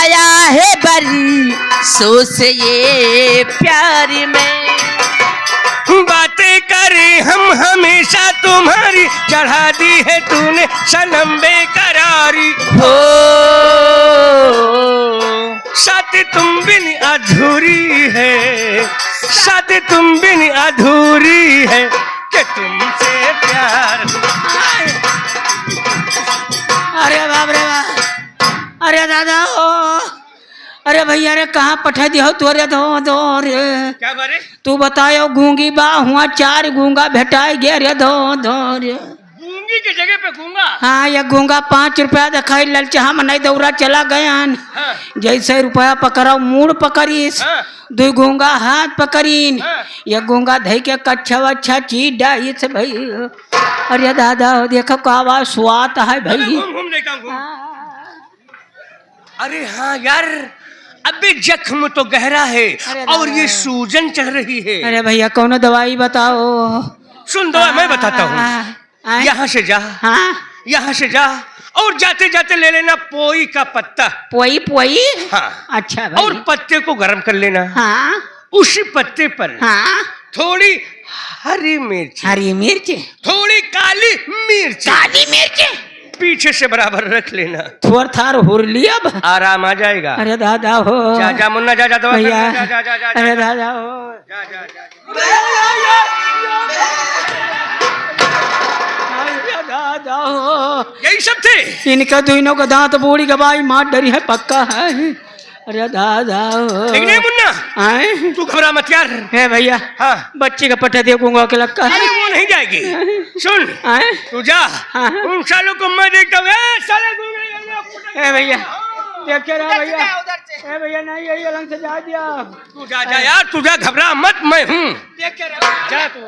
आया है बरसों से ये प्यार में। बातें करें हम हमेशा तुम्हारी, चढ़ा दी है तूने सनम बेकरारी। हो साथ तुम बिन अधूरी है, साथ तुम बिन अधूरी है कि तुमसे प्यार। अरे बाप रे बाप, अरे दादा ओ, अरे भैया रे कहाँ पठा दिया तू? अरे दो रे क्या बारे? तू बतायो गूंगी बा हुआ 4 गूंगा भेटाई गया रे दो रे। गूंगी की जगह पे गूंगा? हाँ ये गूंगा 5 रुपया दिखाई ललचा हम नहीं दौरा चला गया। हाँ। जैसे रुपया पकड़ा मूड पकड़ीस। हाँ। 2 गूंगा हाथ पकड़ीन। हाँ। ये गूंगा धई के कच्छा वच्छा चीज डाइस भाई। अरे दादा देखो का आवाज स्वाद है भाई। घूम लेता हूँ। अरे हाँ यार, अबे जख्म तो गहरा है और ये सूजन चढ़ रही है। अरे भैया कौन दवाई बताओ? सुन दवा मैं बताता हूँ। यहाँ से जा, हाँ यहाँ से जा और जाते जाते ले लेना पोई का पत्ता। पोई पोई? हाँ। अच्छा भाई। और पत्ते को गर्म कर लेना। हाँ। उसी पत्ते पर हाँ। थोड़ी हरी मिर्च, हरी मिर्च, थोड़ी काली मिर्च, काली मिर्च पीछे से बराबर रख लेना। थोड़ थार हुर लिया अब आराम आ जाएगा। अरे दादा हो जा जा मुन्ना जा जा दवा भैया। जा जा जा जा अरे दादा हो जा जा जा। अरे दादा हो यही सब थे। इनका दोनों का दांत बूढ़ी गवाई मार डरी है पक्का है। अरे दादा हो लेकिन नहीं मुन्ना, आए तू घबरा मत यार। है भैया हाँ। बच्चे का पट्टा देखूंगा के लगता है। अरे वो नहीं जाएगी। सुन आए तू जा, हाँ। उन सालों को मैं देखता हूँ। ए, साले घूमे ए भैया देख के रहा भैया। ए भैया नहीं यही अलग से जा दिया। तू जा जा यार, तू जा, घबरा मत, मैं हूँ। देख के रहा जा तू।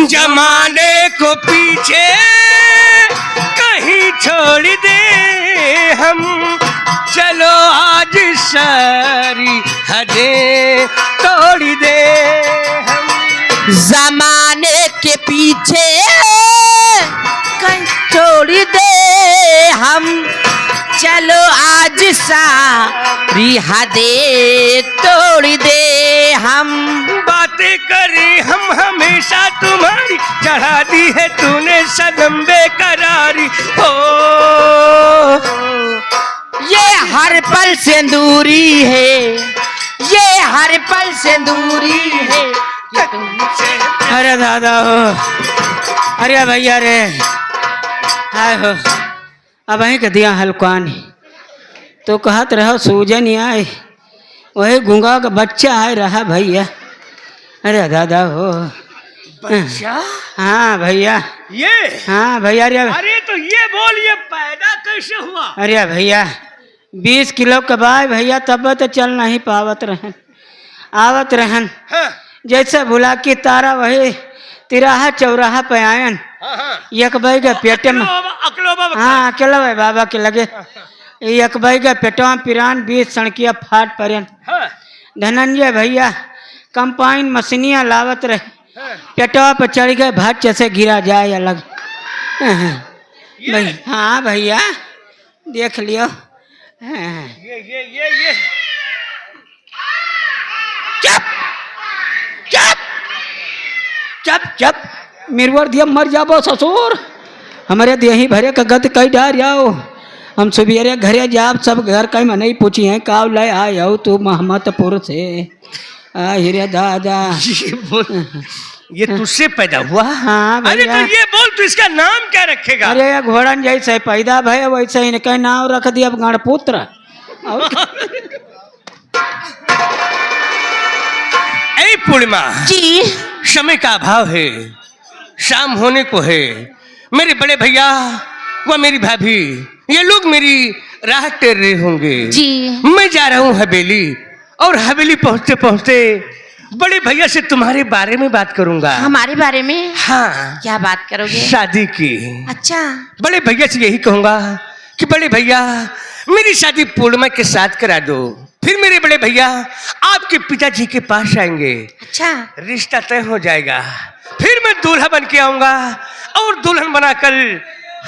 जमाने को पीछे कहीं छोड़ दे हम, चलो आज सारी हदें तोड़ दे हम। जमाने के पीछे कहीं छोड़ दे हम, चलो आज सारी हदें तोड़ दे हम। बातें करें हम हमेशा तुम्हारी, चढ़ा दी है तूने सनम बेकरारी। हो ये हर पल सिंदूरी है, ये हर पल सिंदूरी है कि तुमसे। अरे दादा हो अरे भैया रे हाय हो अब वहीं के दिया हल्कान तो कहत रहो सूजन आए वही गुंगा का बच्चा आए रहा भैया। अरे दादा हो बच्चा? हाँ भैया ये? हाँ भैया अरे तो ये बोल, ये पैदा कैसे हुआ? अरे भैया 20 किलो कबाए भैया तब तो चल नहीं पावत रहन आवत रहन। हाँ। जैसे भुला की तारा वही तिराहा चौराहा पे आयन। हाँ, हाँ। एक भाई के पेट में अकलो बाबा। हाँ अकेला भाई बाबा के लगे एक भाई के पेटवा पिरान 20 सड़किया फाट परन। हाँ। धनंजय भैया कंपाइन मशीनियाँ लावत रहे हाँ। पेटवा पर चढ़ गए भात जैसे गिरा जाए अलग। भाई हाँ भैया देख लियो। ये चुप चुप चुप चुप मिरवर दिया मर जाबो ससुर हमारे देही भरे का गद कई डार जाओ हम सुबेरे घरे जाब सब घर कई मन ही पूछी है काव ले आयो तू महमतपुर से हिरे दादा। ये तुझसे पैदा हुआ? हाँ अरे भैया। तो ये बोल तू इसका नाम क्या रखेगा? अरे ये घोड़न जैसे पैदा भय वैसे इनका नाम रख दिया गणपुत्र। ऐ पूर्णिमा जी समय का अभाव है, शाम होने को है। मेरे बड़े भैया व मेरी भाभी ये लोग मेरी राह टेर रहे होंगे। जी मैं जा रहा हूँ हवेली और हवेली पहुँचते पहुँचते बड़े भैया से तुम्हारे बारे में बात करूंगा। हमारे बारे में? हाँ, क्या बात करोगे? शादी की। अच्छा, बड़े भैया से यही कहूंगा कि बड़े भैया मेरी शादी पूर्णिमा के साथ करा दो। फिर मेरे बड़े भैया आपके पिताजी के पास आएंगे। अच्छा, रिश्ता तय हो जाएगा। फिर मैं दूल्हा बन के आऊंगा और दुल्हन बनाकर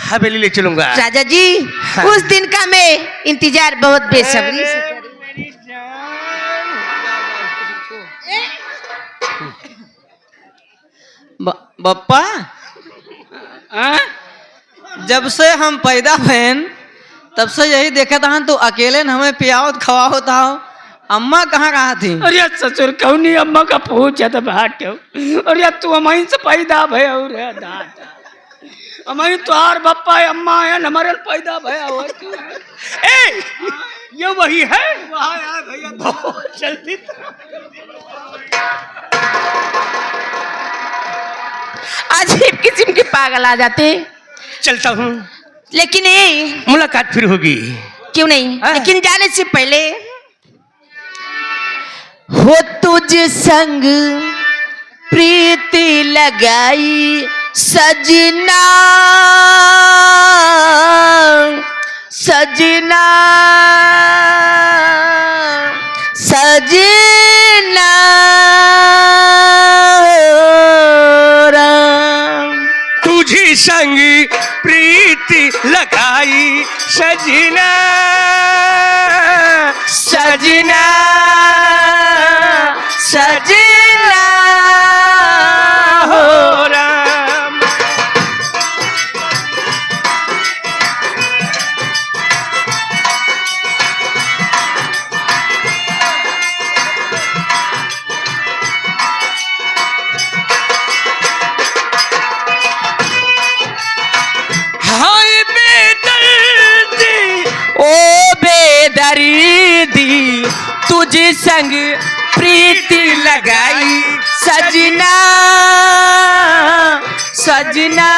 हवेली ले चलूंगा। राजा जी, हाँ। उस दिन का मैं इंतजार बहुत बेसब्री से कर मेरी जान। बप्पा, जब से हम पैदा हुए तब से यही देखा था तू अकेले न हमें पियावत खवावत हो। अम्मा कहाँ थी? अरे ससुर क्यों नहीं अम्मा का पूछा तो बात क्यों? अरे तू हमारी से पैदा भया हो रे दादा, हमारी तुहार बप्पा है, अम्मा है, हमारे पैदा भया हो तू। ए, ये वही है। वहाँ यार भैया बहुत जल्दी। अजीब किस्म के पागल आ जाते। चलता हूँ, लेकिन ये मुलाकात फिर होगी। क्यों नहीं, हाँ। लेकिन जाने से पहले हो तुझ संग प्रीति लगाई सजना, सजना, सजना राम। तुझी संग प्रीति लगाई सजना, सजना, सजना हो राम। हाय बेदर्दी, ओ बेदर्दी, तुझ संग प्रीति लगाई सजना, सजना,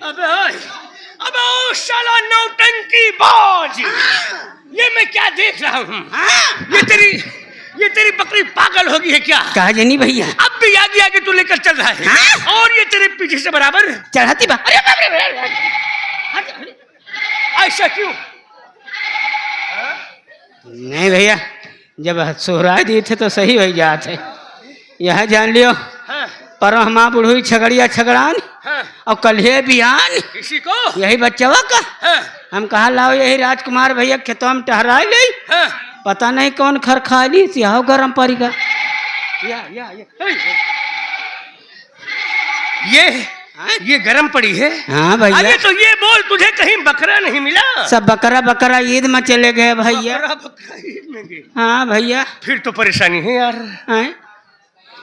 अबे ओ साला नौटंकी बाज, ये मैं क्या देख रहा हूँ? ये तेरी बकरी पागल होगी है क्या? कहा जानी भैया, अब भी आगे आगे तू लेकर चल रहा है। हाँ? और ये तेरे पीछे से बराबर चढ़ाती बा। अरे बाप रे, ऐसा क्यों? नहीं भैया, जब सोहराय दिए थे तो सही हो जात है। यह जान लियो, हाँ, पर हमारा बुढ़ई छगड़िया छगड़ान हाँ, और कल्हे बिहान किसी को यही बच्चवा का हाँ, हम कहा लाओ यही राजकुमार भैया खेतों में टहरा गई, हाँ, पता नहीं कौन खर खा ली सियाहो गरम पड़ी का। ये गरम पड़ी है। हाँ भैया, अरे तो ये बोल, तुझे कहीं बकरा नहीं मिला? सब बकरा बकरा ईद में चले गए भैया। बकरा ईद में गए। हाँ भैया, फिर तो परेशानी है यार। हैं?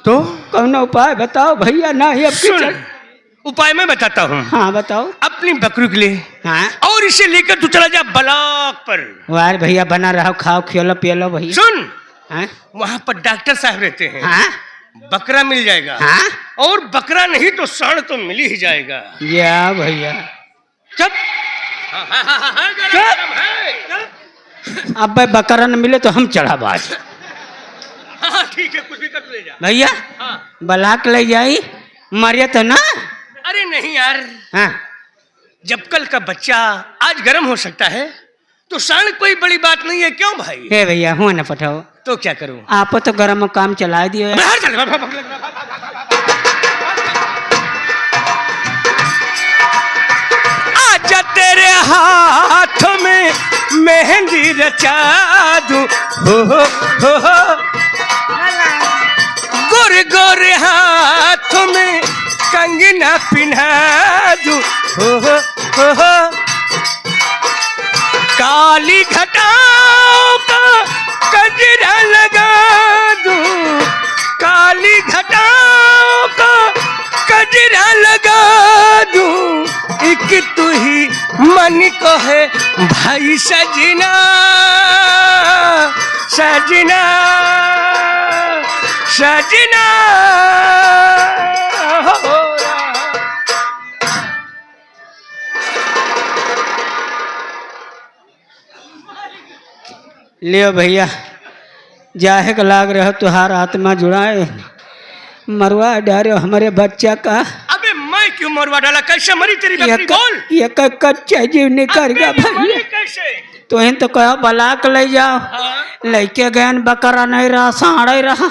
तो कौन उपाय बताओ भैया, ना ही अब सुन, उपाय मैं बताता हूँ। हाँ बताओ। अपनी बकरी के लिए हाँ और इसे लेकर तू चला जा ब्लॉक पर। वार भैया, बना रहो, खाओ खियो पियो भैया। सुन, हाँ वहाँ पर डॉक्टर साहब रहते हैं। हाँ बकरा मिल जाएगा। हाँ, और बकरा नहीं तो साढ़ तो मिल ही जाएगा। या भैया चुप। गरम है। अब भाई बकरा न मिले तो हम चढ़ा बाज। हाँ ठीक है, कुछ भी कर ले जा। भैया हाँ। बलाक ले जाई, मरिया तो ना। अरे नहीं यार, हाँ जब कल का बच्चा आज गर्म हो सकता है तो साढ़ कोई बड़ी बात नहीं है। क्यों भाई? हे भैया हुआ न पठाओ, तो क्या करूं? आप तो गरम काम चला दियो यार। बाहर चल। आजा तेरे हाथ में मेहंदी रचा दूं, हो गोरे गोरे हाथ में कंगना पिन्हा दूं, हो काली घटाओं का कजरा लगा दूं, काली घटाओं का कजरा लगा दूं, एक तू ही मन को है भाई मेरी सजना सजना सजना हो रहा। लियो भैया जाहे का लाग रहा तुहार आत्मा जुड़ाए मरवा डारे हमारे बच्चा का अबे मैं क्यों मरवा डाला? कैसे मरी तेरी बकरी? बोल। ये कच्चा जीव निकल गया अबे ये भैया मरी कैसे? तो इन तो कहो बलाक ले जाओ हाँ? लैके गैन बकरा नहीं रहा साड़ा ही रहा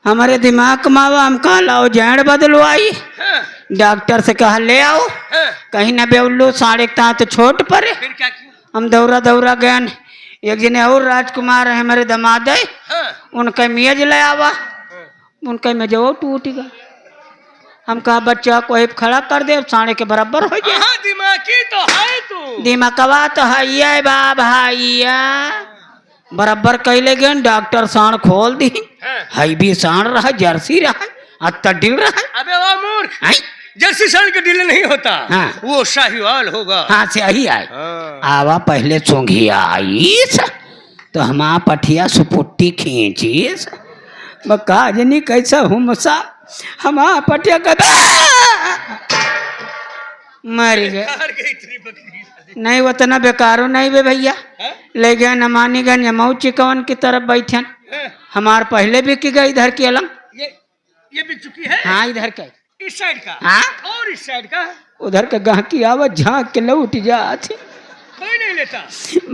हमारे दिमाग मावा हम कहा लाओ जैन बदलवाई हाँ? डॉक्टर से कहा ले आओ हाँ? कहीं ना बेउल्लू साढ़े ता तो छोट पड़े फिर क्या किया? हम दौरा दौरा गए एक जने और राजकुमार है हमारे दमाद है हाँ? उनका मेज ले आवा उनका मेज वो टूट गया हम कहा बच्चा को हिप खड़ा कर दे साढ़े के बराबर हो जाए हाँ, दिमागी तो है तू। दिमागवा तो है बा भैया बराबर कैले गए डॉक्टर साण खोल दी हाँ? है भी साण रहा जर्सी रहा अत्ता डिल रहा अबे वो मूर्ख, है जर्सी साल के डिले नहीं होता। हाँ। वो शाहीवाल होगा। हाँ से ही आए हाँ। आवा पहले चोंघिया आईस तो हमारा पठिया सुपुट्टी खींचीस बका जनी कैसा हूँ मसा हमारा पठिया का मर गए हार गई तेरी बकरी। नहीं उतना बेकारो नहीं बे भैया हाँ? ले गए नमानी गए यमऊ चिकवन की तरफ बैठन हाँ? हमार पहले भी की गई इधर की अलग ये भी चुकी है। हाँ इधर के इस साइड का हाँ और इस साइड का उधर का गाहकी आवत झाँक के लौट जाती कोई नहीं लेता।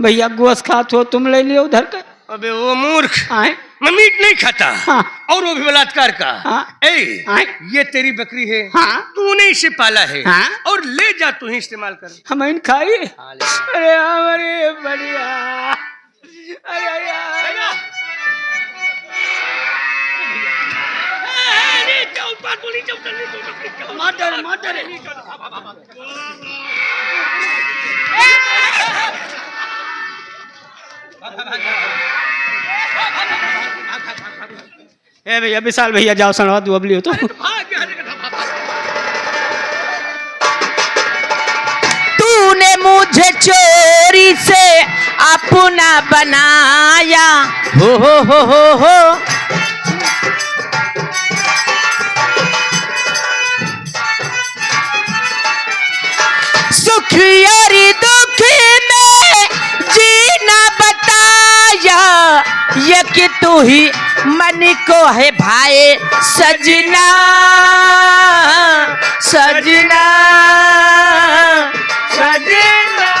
भैया गोश खात हो तुम ले लियो उधर का अबे वो मूर्ख, आए मैं मीट नहीं खाता। हाँ। और वो भी बलात्कार का। हाँ। ए, हाँ। ये तेरी बकरी है। हाँ। तूने इसे पाला है। हाँ। और ले जा तू ही इस्तेमाल कर। हम इन खाई हाँ, ले। अरे हमारे बढ़िया अरे यार मटर मटर ए भैया विशाल भैया जाओ सनवा दू अबली हो तो तूने मुझे चोरी से अपना बनाया हो सुख और दुख में जीना बताया ये कि तू ही मन को है भाई सजना सजना सजना।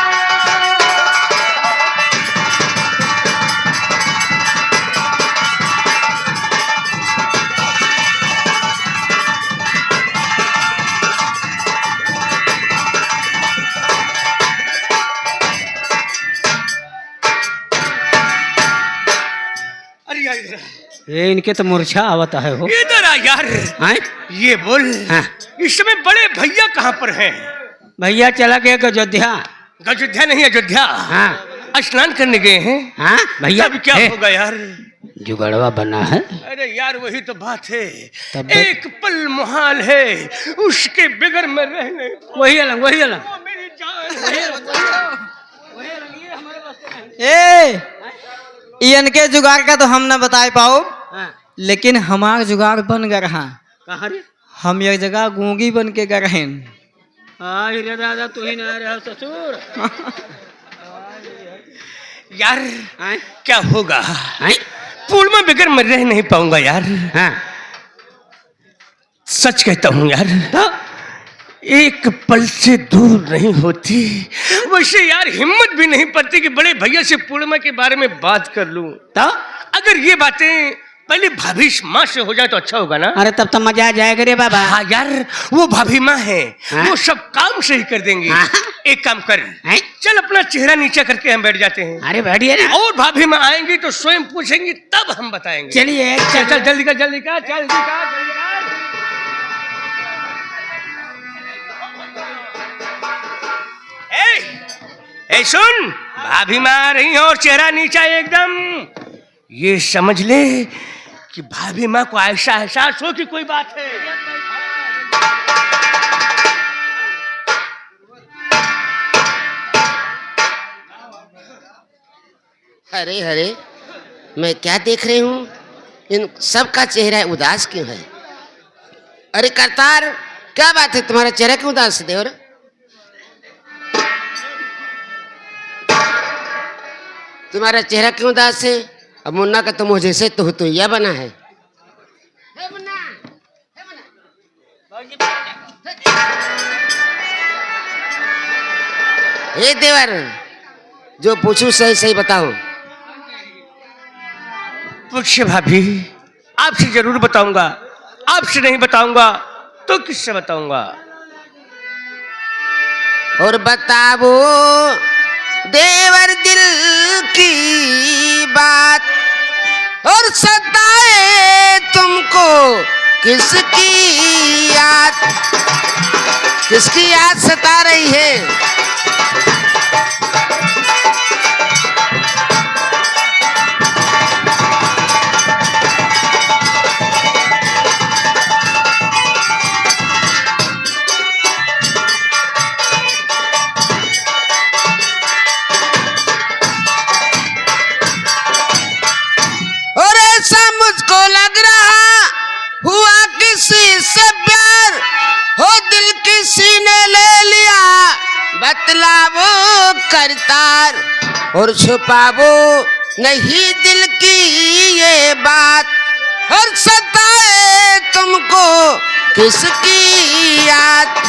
अरे यार इधर आ। ये इनके तो मूर्छा आवता है हो इधर आ यार। हैं ये बोल, हाँ। इस समय बड़े भैया कहाँ पर हैं? भैया चला गया अयोध्या अयोध्या नहीं, अयोध्या। हाँ स्नान करने गए हैं। हाँ भैया तब क्या ए, होगा यार? जुगड़वा बना है अरे यार वही तो बात है। तब एक पल मुहाल है उसके बगैर मैं रह नहीं। वही अलग वही अलग वो मेरी जान ए इनके जुगाड़ का तो हम न बता पाओ हाँ लेकिन हमार जुगाड़ बन गया रहा। कहाँ रे हम एक जगह गूंगी बन के गए हैं। हाँ हीरे दादा तू ही ना रहा ससुर यार हैं क्या होगा? हैं पूल में बगैर मैं रह नहीं पाऊंगा यार। हाँ सच कहता हूँ यार, तो एक पल से दूर नहीं होती। वैसे यार हिम्मत भी नहीं पड़ती कि बड़े भैया से पूर्णिमा के बारे में बात कर लूं। तो अगर ये बातें पहले भाभी माँ से हो जाए तो अच्छा होगा ना। अरे तब तो मजा आ जाएगा रे बाबा हाँ यार वो भाभी माँ है। हाँ? वो सब काम सही कर देंगे। हाँ? एक काम कर, हैं? चल अपना चेहरा नीचे करके हम बैठ जाते हैं। अरे बैठिए ना और भाभी माँ आएंगी तो स्वयं पूछेंगी तब हम बताएंगे। चलिए चल चल जल्दी कर जल्दी कर जल्दी कर जल्दी कर। ए सुन, भाभी माँ आ रही है और चेहरा नीचा एकदम। ये समझ ले कि भाभी माँ को ऐसा एहसास हो कि कोई बात है। अरे अरे, मैं क्या देख रही हूँ? इन सबका चेहरा उदास क्यों है? अरे करतार, क्या बात है, तुम्हारा चेहरा क्यों उदास है देवर? तुम्हारा चेहरा क्यों उदास है? अब मुन्ना का तो मुझे से तो यह बना है। हे देवर, जो पूछूं सही सही बताओ। पूछिए भाभी, आपसे जरूर बताऊंगा। आपसे नहीं बताऊंगा तो किससे बताऊंगा? और बताओ देवर दिल की बात, और सताए तुमको किसकी याद सता रही है? और ऐसा मुझको लग रहा हुआ किसी से प्यार, हो दिल किसी ने ले लिया, बतलावो करतार, और छुपावो नहीं दिल की ये बात, और सताए तुमको किसकी याद?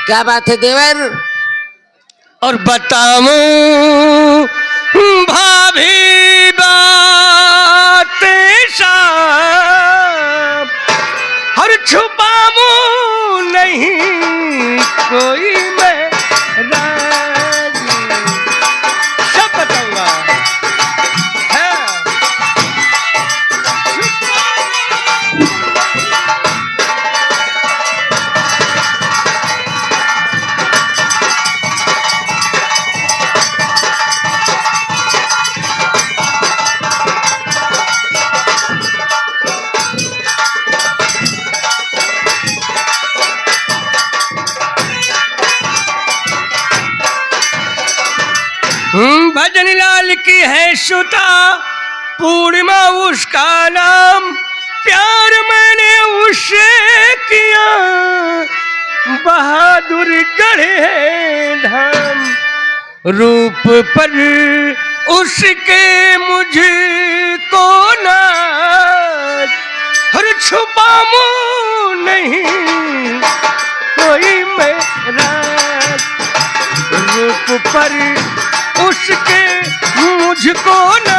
क्या बात है देवर? और बताऊं भाभी बात सब, और छुपाऊं नहीं कोई मैं राज, सब बताऊंगा। हाँ। भजन लाल की है सुता, पूर्णिमा उसका नाम, प्यार मैंने उससे किया, बहादुर गढ़े धाम, रूप पर उसके मुझको नाज, और छुपाऊं नहीं कोई मेरा, रूप पर उसके मुझको न